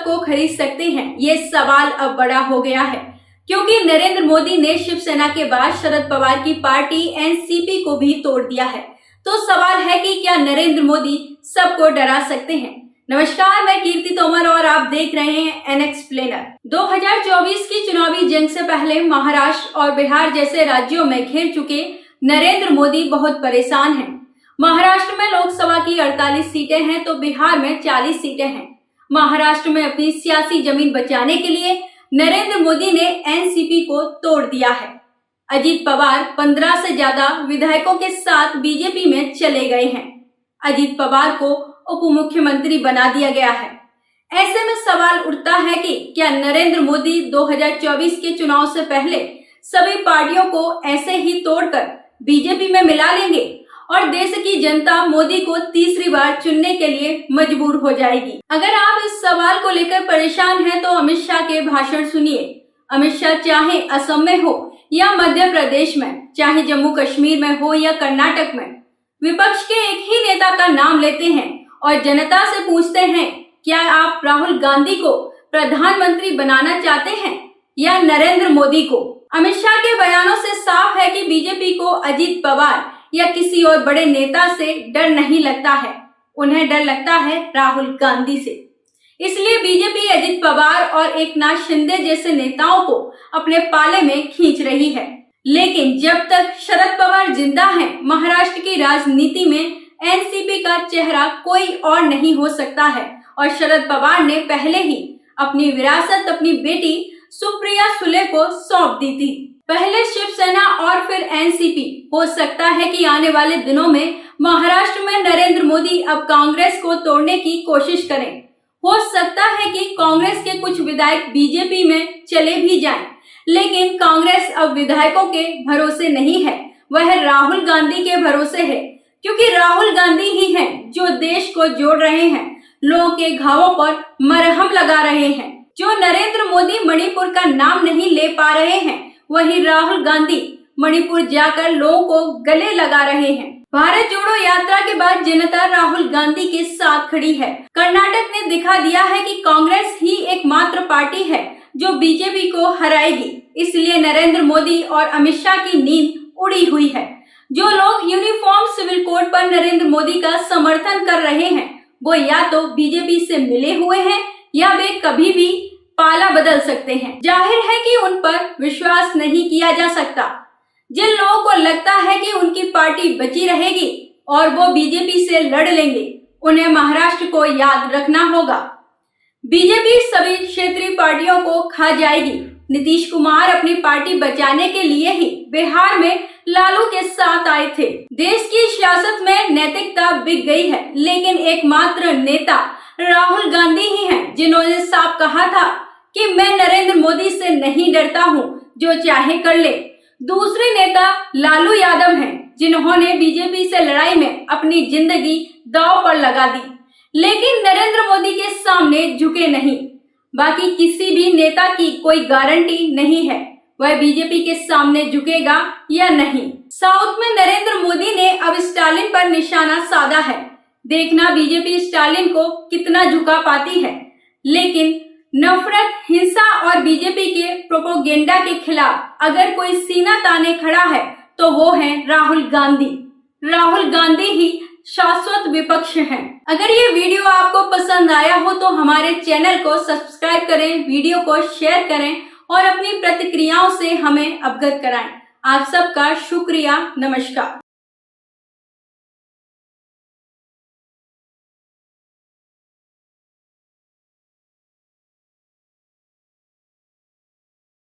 सबको खरीद सकते हैं? ये सवाल अब बड़ा हो गया है, क्योंकि नरेंद्र मोदी ने शिवसेना के बाद शरद पवार की पार्टी एनसीपी को भी तोड़ दिया है। तो सवाल है कि क्या नरेंद्र मोदी सबको डरा सकते हैं? नमस्कार, मैं कीर्ति तोमर और आप देख रहे हैं एन एक्सप्लेनर। 2024 की चुनावी जंग से पहले महाराष्ट्र और बिहार जैसे राज्यों में घेर चुके नरेंद्र मोदी बहुत परेशान हैं। महाराष्ट्र में लोकसभा की 48 सीटें हैं तो बिहार में 40 सीटें हैं। महाराष्ट्र में अपनी सियासी जमीन बचाने के लिए नरेंद्र मोदी ने एनसीपी को तोड़ दिया है। अजीत पवार 15 से ज्यादा विधायकों के साथ बीजेपी में चले गए हैं। अजीत पवार को उप मुख्यमंत्री बना दिया गया है। ऐसे में सवाल उठता है कि क्या नरेंद्र मोदी 2024 के चुनाव से पहले सभी पार्टियों को ऐसे ही तोड़कर बीजेपी में मिला लेंगे और देश की जनता मोदी को तीसरी बार चुनने के लिए मजबूर हो जाएगी? अगर आप इस सवाल को लेकर परेशान हैं तो अमित शाह के भाषण सुनिए। अमित शाह चाहे असम में हो या मध्य प्रदेश में, चाहे जम्मू कश्मीर में हो या कर्नाटक में, विपक्ष के एक ही नेता का नाम लेते हैं और जनता से पूछते हैं, क्या आप राहुल गांधी को प्रधानमंत्री बनाना चाहते हैं या नरेंद्र मोदी को? अमित शाह के बयानों से साफ है कि बीजेपी को अजीत पवार या किसी और बड़े नेता से डर नहीं लगता है, उन्हें डर लगता है राहुल गांधी से। इसलिए बीजेपी अजीत पवार और एकनाथ शिंदे जैसे नेताओं को अपने पाले में खींच रही है। लेकिन जब तक शरद पवार जिंदा हैं, महाराष्ट्र की राजनीति में एनसीपी का चेहरा कोई और नहीं हो सकता है। और शरद पवार ने पहले ही अपनी विरासत अपनी बेटी सुप्रिया सुले को सौंप दी थी। पहले शिवसेना और फिर एनसीपी। हो सकता है कि आने वाले दिनों में महाराष्ट्र में नरेंद्र मोदी अब कांग्रेस को तोड़ने की कोशिश करें। हो सकता है कि कांग्रेस के कुछ विधायक बीजेपी में चले भी जाएं, लेकिन कांग्रेस अब विधायकों के भरोसे नहीं है, वह राहुल गांधी के भरोसे है, क्योंकि राहुल गांधी ही हैं जो देश को जोड़ रहे हैं, लोगों के घावों पर मरहम लगा रहे हैं। जो नरेंद्र मोदी मणिपुर का नाम नहीं ले पा रहे हैं, वही राहुल गांधी मणिपुर जाकर लोगों को गले लगा रहे हैं। भारत जोड़ो यात्रा के बाद जनता राहुल गांधी के साथ खड़ी है। कर्नाटक ने दिखा दिया है कि कांग्रेस ही एकमात्र पार्टी है जो बीजेपी को हराएगी। इसलिए नरेंद्र मोदी और अमित शाह की नींद उड़ी हुई है। जो लोग यूनिफॉर्म सिविल कोड पर नरेंद्र मोदी का समर्थन कर रहे हैं, वो या तो बीजेपी से मिले हुए हैं या वे कभी भी पाला बदल सकते हैं। जाहिर है कि उन पर विश्वास नहीं किया जा सकता। जिन लोगों को लगता है कि उनकी पार्टी बची रहेगी और वो बीजेपी से लड़ लेंगे, उन्हें महाराष्ट्र को याद रखना होगा। बीजेपी सभी क्षेत्रीय पार्टियों को खा जाएगी। नीतीश कुमार अपनी पार्टी बचाने के लिए ही बिहार में लालू के साथ आए थे। देश की सियासत में नैतिकता बिक गई है, लेकिन एकमात्र नेता राहुल गांधी ही हैं जिन्होंने साफ कहा था कि मैं नरेंद्र मोदी से नहीं डरता हूं, जो चाहे कर ले। दूसरे नेता लालू यादव हैं जिन्होंने बीजेपी से लड़ाई में अपनी जिंदगी दांव पर लगा दी, लेकिन नरेंद्र मोदी के सामने झुके नहीं। बाकी किसी भी नेता की कोई गारंटी नहीं है वह बीजेपी के सामने झुकेगा या नहीं। साउथ में नरेंद्र मोदी ने अब स्टालिन पर निशाना साधा है। देखना बीजेपी स्टालिन को कितना झुका पाती है। लेकिन नफरत, हिंसा और बीजेपी के प्रोपोगेंडा के खिलाफ अगर कोई सीना ताने खड़ा है तो वो है राहुल गांधी। राहुल गांधी ही शाश्वत विपक्ष हैं। अगर ये वीडियो आपको पसंद आया हो तो हमारे चैनल को सब्सक्राइब करें, वीडियो को शेयर करें और अपनी प्रतिक्रियाओं से हमें अवगत कराएं। आप सबका शुक्रिया। नमस्कार।